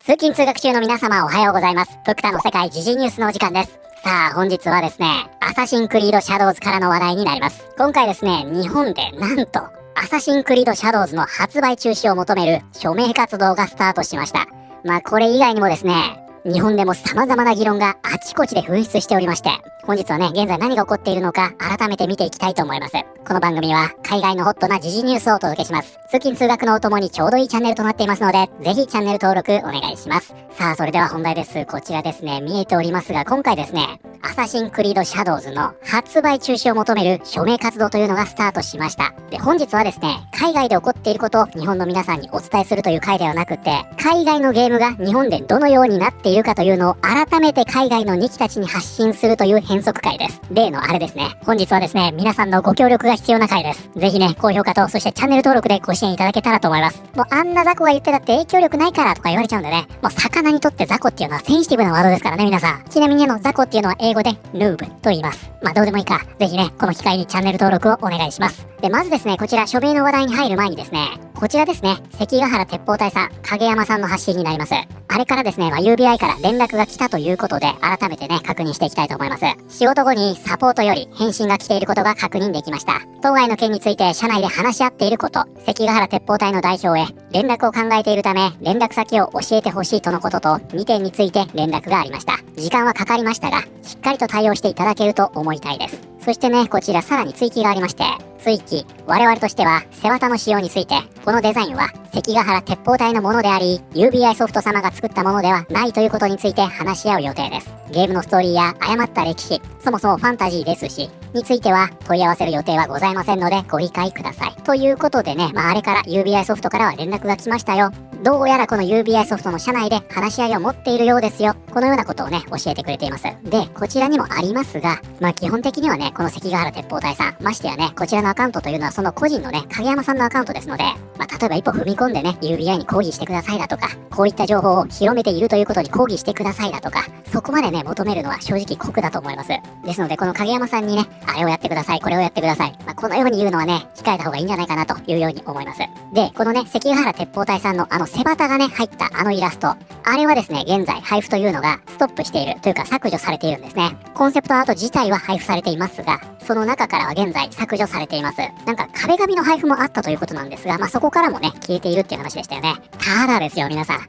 通勤通学中の皆様おはようございます。福田の世界時事ニュースのお時間です。さあ本日はですね、アサシンクリードシャドウズからの話題になります。今回ですね、日本でなんとアサシンクリードシャドウズの発売中止を求める署名活動がスタートしました。これ以外にもですね、日本でも様々な議論があちこちで噴出しておりまして、本日はね、現在何が起こっているのか改めて見ていきたいと思います。この番組は海外のホットな時事ニュースをお届けします。通勤通学のお供にちょうどいいチャンネルとなっていますので、ぜひチャンネル登録お願いします。さあ、それでは本題です。こちらですね、見えておりますが、今回ですね、アサシンクリードシャドウズの発売中止を求める署名活動というのがスタートしました。で、本日はですね、海外で起こっていることを日本の皆さんにお伝えするという回ではなくて、海外のゲームが日本でどのようになっているかというのを改めて海外の2期たちに発信するという変則回です。例のあれですね。本日はですね、皆さんのご協力が必要な回です。ぜひね、高評価と、そしてチャンネル登録でご支援いただけたらと思います。もうあんな雑魚が言ってたって影響力ないからとか言われちゃうんでね、もう魚にとって雑魚っていうのはセンシティブなワードですからね、皆さん。ちなみに雑魚っていうのは英語でヌーブと言います。どうでもいいから、ぜひね、この機会にチャンネル登録をお願いします。で、まずですね、こちら署名の話題に入る前にですね、こちらですね、関ヶ原鉄砲隊さん、影山さんの発信になります。あれからですね、UBI から連絡が来たということで、改めてね、確認していきたいと思います。仕事後にサポートより返信が来ていることが確認できました。当該の件について社内で話し合っていること、関ヶ原鉄砲隊の代表へ連絡を考えているため、連絡先を教えてほしいとのことと、2点について連絡がありました。時間はかかりましたが、しっかりと対応していただけると思いたいです。そしてね、こちらさらに追記がありまして、追記、我々としては、背わたの仕様について、このデザインは関ヶ原鉄砲隊のものであり、UBI ソフト様が作ったものではないということについて話し合う予定です。ゲームのストーリーや誤った歴史、そもそもファンタジーですし、については問い合わせる予定はございませんのでご理解ください。ということでね、あれから UBI ソフトからは連絡が来ましたよ。どうやらこの UBI ソフトの社内で話し合いを持っているようですよ。このようなことをね、教えてくれています。で、こちらにもありますが、基本的にはね、この関ヶ原鉄砲隊さん、ましてやね、こちらのアカウントというのはその個人のね、影山さんのアカウントですので、例えば一歩踏み込んでね、UBI に抗議してくださいだとか、こういった情報を広めているということに抗議してくださいだとか、そこまでね、求めるのは正直酷だと思います。ですので、この影山さんにね、あれをやってください、これをやってください。このように言うのはね、控えた方がいいんじゃないかなというように思います。で、このね、関ヶ原鉄砲隊さんの背旗がね、入ったイラスト、あれはですね、現在配布というのがストップしているというか削除されているんですね。コンセプトアート自体は配布されていますが、その中からは現在削除されています。壁紙の配布もあったということなんですが、そこからもね、消えているっていう話でしたよね。ただですよ、皆さん。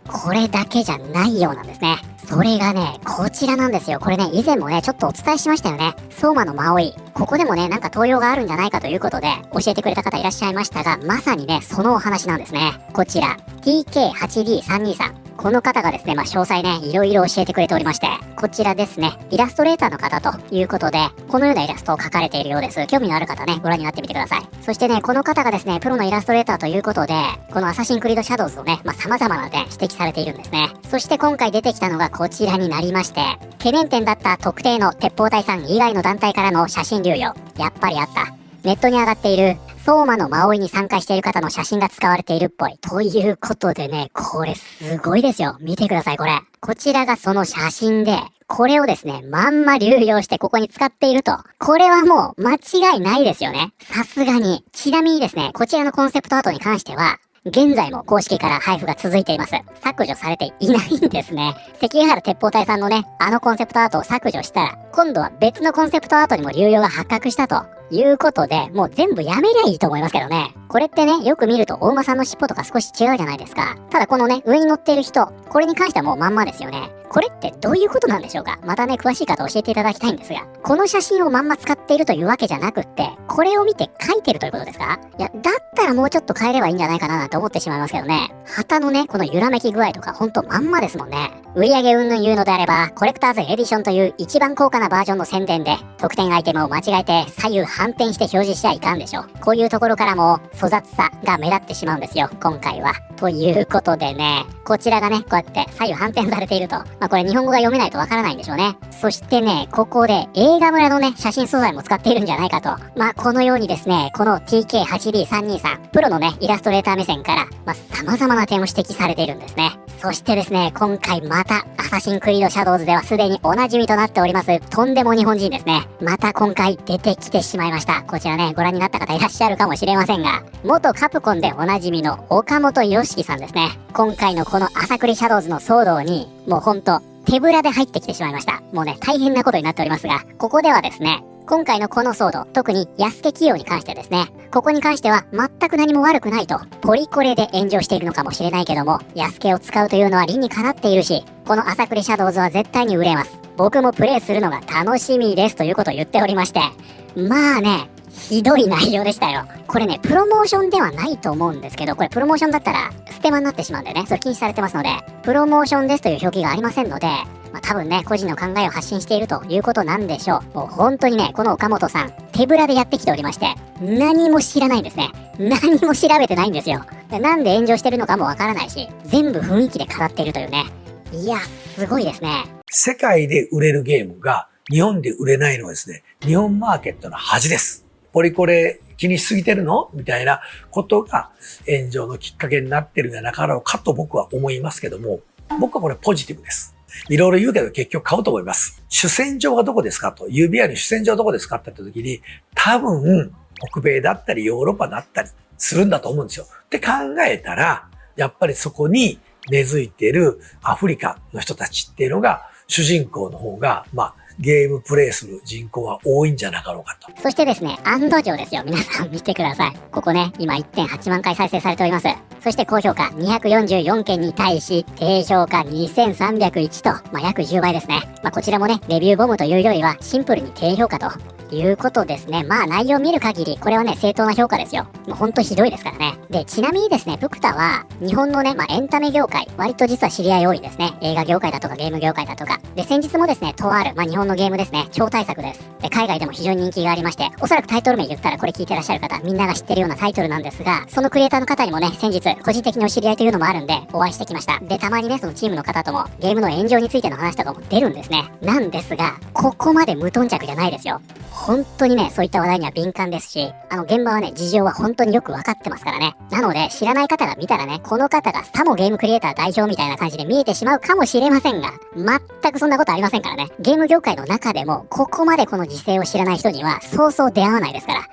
これだけじゃないようなんですね。それがね、こちらなんですよ。これね、以前もね、ちょっとお伝えしましたよね。相馬の魔追い。ここでもね、登用があるんじゃないかということで、教えてくれた方いらっしゃいましたが、まさにね、そのお話なんですね。こちら、TK8D323。この方がですね、詳細ね、いろいろ教えてくれておりまして、こちらですね、イラストレーターの方ということで、このようなイラストを描かれているようです。興味のある方ね、ご覧になってみてください。そしてね、この方がですね、プロのイラストレーターということで、このアサシンクリードシャドウズをね、様々な点指摘されているんですね。そして今回出てきたのがこちらになりまして、懸念点だった特定の鉄砲隊さん以外の団体からの写真流用。やっぱりあった。ネットに上がっている相馬の魔追いに参加している方の写真が使われているっぽい。ということでね、これすごいですよ。見てください、これ。こちらがその写真で、これをですね、まんま流用してここに使っていると。これはもう間違いないですよね。さすがに。ちなみにですね、こちらのコンセプトアートに関しては、現在も公式から配布が続いています。削除されていないんですね。関ヶ原鉄砲隊さんのね、コンセプトアートを削除したら、今度は別のコンセプトアートにも流用が発覚したということで、もう全部やめりゃいいと思いますけどね。これってね、よく見ると大馬さんの尻尾とか少し違うじゃないですか。ただこのね、上に乗っている人、これに関してはもうまんまですよね。これってどういうことなんでしょうか。またね、詳しい方教えていただきたいんですが、この写真をまんま使っているというわけじゃなくって、これを見て書いてるということですか。いや、だったらもうちょっと変えればいいんじゃないかななんて思ってしまいますけどね。旗のね、この揺らめき具合とかほんとまんまですもんね。売上云々言うのであれば、コレクターズエディションという一番高価なバージョンの宣伝で、特典アイテムを間違えて左右反転して表示しちゃいかんでしょ。こういうところからも粗雑さが目立ってしまうんですよ、今回は。ということでね、こちらがね、こうやって左右反転されていると。これ日本語が読めないとわからないんでしょうね。そしてね、ここで映画村のね、写真素材も使っているんじゃないかと。このようにですね、この TK8D323、プロのね、イラストレーター目線から、様々な点を指摘されているんですね。そしてですね、今回また、アサシンクリードシャドウズではすでにお馴染みとなっております、とんでも日本人ですね。また今回出てきてしまいました。こちらね、ご覧になった方いらっしゃるかもしれませんが、元カプコンでおなじみの岡本良樹さんですね。今回のこのアサクリシャドウズの騒動に、もうほんと、手ぶらで入ってきてしまいました。もうね、大変なことになっておりますが、ここではですね、今回のこの騒動、特に安家企業に関してですね、ここに関しては全く何も悪くないと、ポリコレで炎上しているのかもしれないけども、安家を使うというのは理にかなっているし、このアサクリシャドウズは絶対に売れます。僕もプレイするのが楽しみですということを言っておりまして、まあね、ひどい内容でしたよ。これね、プロモーションではないと思うんですけど、これプロモーションだったらステマになってしまうんでね、それ禁止されてますので、プロモーションですという表記がありませんので、多分ね、個人の考えを発信しているということなんでしょう。もう本当にね、この岡本さん、手ぶらでやってきておりまして、何も知らないんですね。何も調べてないんですよ。で、なんで炎上してるのかもわからないし、全部雰囲気で語っているというね。いや、すごいですね。世界で売れるゲームが日本で売れないのはですね、日本マーケットの恥です。ポリコレ気にしすぎてるのみたいなことが炎上のきっかけになってるんじゃなかろうかと僕は思いますけども、僕はこれポジティブです。いろいろ言うけど結局買うと思います。主戦場がどこですかと、UBI の主戦場はどこですかって言った時に、多分、北米だったりヨーロッパだったりするんだと思うんですよ。って考えたら、やっぱりそこに根付いているアフリカの人たちっていうのが、主人公の方が、ゲームプレイする人口は多いんじゃなかろうかと。そしてですね、案の定ですよ。皆さん見てください。ここね、今 1.8 万回再生されております。そして高評価244件に対し、低評価2301と、約10倍ですね。こちらもね、レビューボムというよりは、シンプルに低評価ということですね。内容を見る限り、これはね、正当な評価ですよ。もうほんとひどいですからね。で、ちなみにですね、プクタは、日本のね、エンタメ業界、割と実は知り合い多いですね。映画業界だとかゲーム業界だとか。で、先日もですね、とある、日本のゲームですね、超大作です。で、海外でも非常に人気がありまして、おそらくタイトル名言ったらこれ聞いてらっしゃる方、みんなが知ってるようなタイトルなんですが、そのクリエイターの方にもね、先日、個人的にお知り合いというのもあるんで、お会いしてきました。で、たまにね、そのチームの方とも、ゲームの炎上についての話とかも出るんですね。なんですが、ここまで無頓着じゃないですよ。本当にね、そういった話題には敏感ですし、現場はね、事情は本当によくわかってますからね。なので、知らない方が見たらね、この方がさもゲームクリエイター代表みたいな感じで見えてしまうかもしれませんが、全くそんなことありませんからね。ゲーム業界の中でも、ここまでこの時勢を知らない人には、そうそう出会わないですから。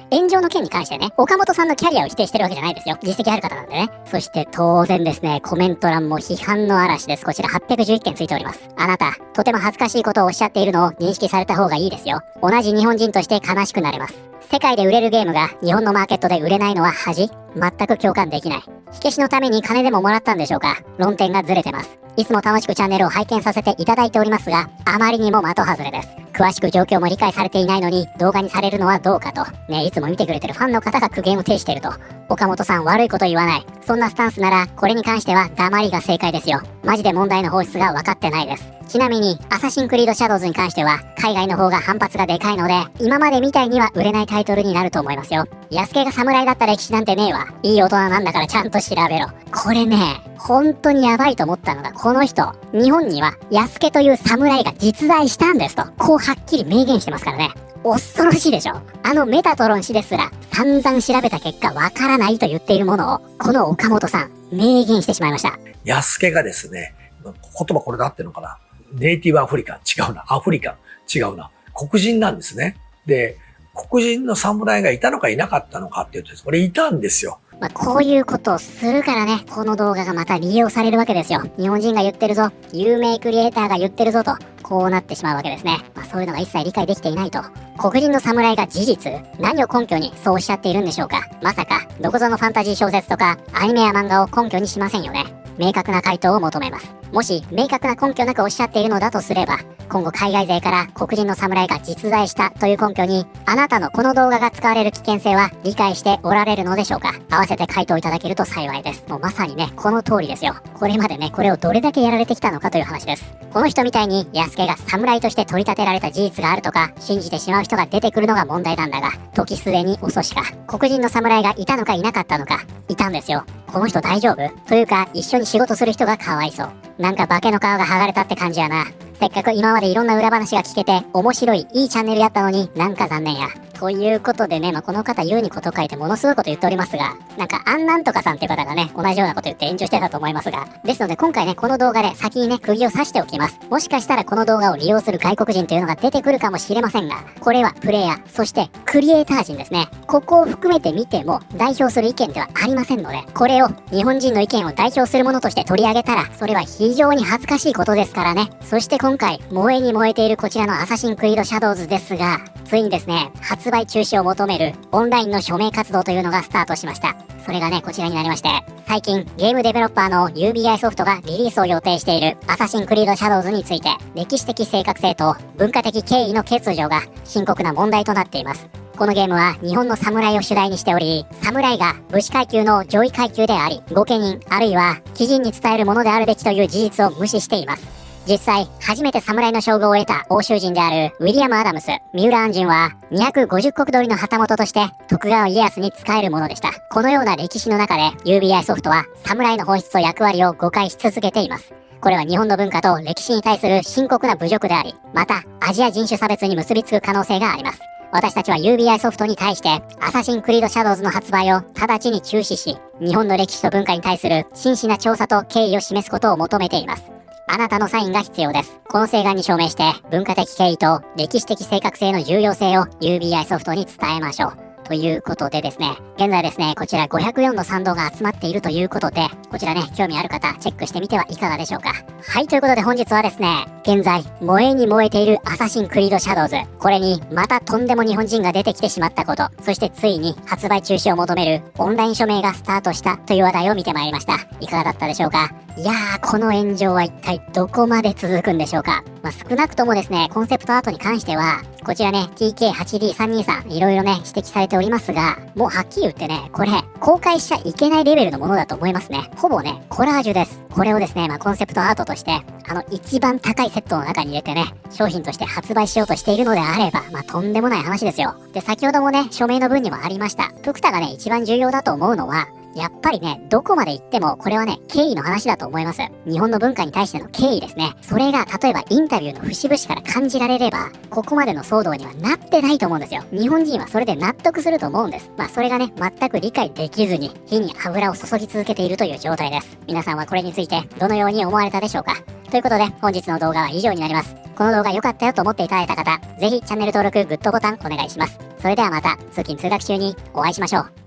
炎上の件に関してね、岡本さんのキャリアを否定してるわけじゃないですよ。実績ある方なんでね。そして当然ですね、コメント欄も批判の嵐です。こちら811件ついております。あなた、とても恥ずかしいことをおっしゃっているのを認識された方がいいですよ。同じ日本人として悲しくなれます。世界で売れるゲームが日本のマーケットで売れないのは恥？全く共感できない。火消しのために金でももらったんでしょうか？論点がずれてます。いつも楽しくチャンネルを拝見させていただいておりますが、あまりにも的外れです。詳しく状況も理解されていないのに動画にされるのはどうかと。ね、いつも見てくれてるファンの方が苦言を呈していると。岡本さん悪いこと言わない。そんなスタンスなら、これに関しては黙りが正解ですよ。マジで問題の本質が分かってないです。ちなみに、アサシンクリードシャドウズに関しては、海外の方が反発がでかいので、今までみたいには売れないタイトルになると思いますよ。安家が侍だった歴史なんてねえわ。いい大人なんだからちゃんと調べろ。これね、本当にやばいと思ったのが、この人、日本には安家という侍が実在したんですと、こうはっきり明言してますからね。恐ろしいでしょ。メタトロン氏ですら散々調べた結果わからないと言っているものを、この岡本さん、明言してしまいました。安家がですね、言葉これで合ってるのかな？ネイティブアフリカン、違うな。アフリカン、違うな。黒人なんですね。で、黒人の侍がいたのかいなかったのかっていうと、これいたんですよ。こういうことをするからね、この動画がまた利用されるわけですよ。日本人が言ってるぞ、有名クリエイターが言ってるぞと、こうなってしまうわけですね。そういうのが一切理解できていないと。黒人の侍が事実？何を根拠にそうおっしゃっているんでしょうか？まさか、どこぞのファンタジー小説とか、アニメや漫画を根拠にしませんよね。明確な回答を求めます。もし、明確な根拠なくおっしゃっているのだとすれば、今後海外勢から黒人の侍が実在したという根拠に、あなたのこの動画が使われる危険性は理解しておられるのでしょうか？合わせて回答いただけると幸いです。もうまさにね、この通りですよ。これまでね、これをどれだけやられてきたのかという話です。この人みたいに安家が侍として取り立てられた事実があるとか、信じてしまう人が出てくるのが問題なんだが、時すでに遅しか。黒人の侍がいたのかいなかったのか、いたんですよ。この人大丈夫？というか、一緒に仕事する人がかわいそう。なんか化けの皮が剥がれたって感じやな。せっかく今までいろんな裏話が聞けて、面白い、いいチャンネルやったのになんか残念や。ということでね、この方、言うにこと書いてものすごいこと言っておりますが、なんか、なんとかさんっていう方がね、同じようなこと言って炎上してたと思いますが、ですので今回ね、この動画で先にね、釘を刺しておきます。もしかしたらこの動画を利用する外国人というのが出てくるかもしれませんが、これはプレイヤー、そしてクリエイター陣ですね。ここを含めて見ても代表する意見ではありませんので、これを日本人の意見を代表するものとして取り上げたら、それは非常に恥ずかしいことですからね。そして今回、燃えに燃えているこちらのアサシンクリードシャドウズですが、ついにですね、発売中止を求めるオンラインの署名活動というのがスタートしました。それがね、こちらになりまして、最近ゲームデベロッパーの UBI ソフトがリリースを予定しているアサシンクリードシャドウズについて、歴史的正確性と文化的敬意の欠如が深刻な問題となっています。このゲームは日本の侍を主題にしており、侍が武士階級の上位階級であり、御家人あるいは貴人に伝えるものであるべきという事実を無視しています。実際、初めて侍の称号を得た欧州人であるウィリアム・アダムス、三浦按針は250石取りの旗本として徳川家康に仕えるものでした。このような歴史の中で UBI ソフトは侍の本質と役割を誤解し続けています。これは日本の文化と歴史に対する深刻な侮辱であり、またアジア人種差別に結びつく可能性があります。私たちは UBI ソフトに対してアサシンクリードシャドウズの発売を直ちに中止し、日本の歴史と文化に対する真摯な調査と敬意を示すことを求めています。あなたのサインが必要です。この請願に証明して文化的敬意と歴史的正確性の重要性を UBI ソフトに伝えましょう。ということでですね、現在ですね、こちら504の賛同が集まっているということで、こちらね、興味ある方、チェックしてみてはいかがでしょうか。はい、ということで本日はですね、現在、燃えに燃えているアサシンクリードシャドウズ。これに、またとんでも日本人が出てきてしまったこと、そしてついに発売中止を求めるオンライン署名がスタートしたという話題を見てまいりました。いかがだったでしょうか。いやー、この炎上は一体どこまで続くんでしょうか。少なくともですね、コンセプトアートに関しては、こちらね、TK8D323、いろいろね、指摘されておりますが、もうはっきり言ってね、これ、公開しちゃいけないレベルのものだと思いますね。ほぼね、コラージュです。これをですね、コンセプトアートとして、一番高いセットの中に入れてね、商品として発売しようとしているのであれば、とんでもない話ですよ。で、先ほどもね、署名の文にもありました。プクタがね、一番重要だと思うのは、やっぱりね、どこまで行っても、これはね、敬意の話だと思います。日本の文化に対しての敬意ですね。それが、例えばインタビューの節々から感じられれば、ここまでの騒動にはなってないと思うんですよ。日本人はそれで納得すると思うんです。それがね、全く理解できずに、火に油を注ぎ続けているという状態です。皆さんはこれについて、どのように思われたでしょうか。ということで、本日の動画は以上になります。この動画良かったよと思っていただいた方、ぜひチャンネル登録、グッドボタンお願いします。それではまた、通勤通学中にお会いしましょう。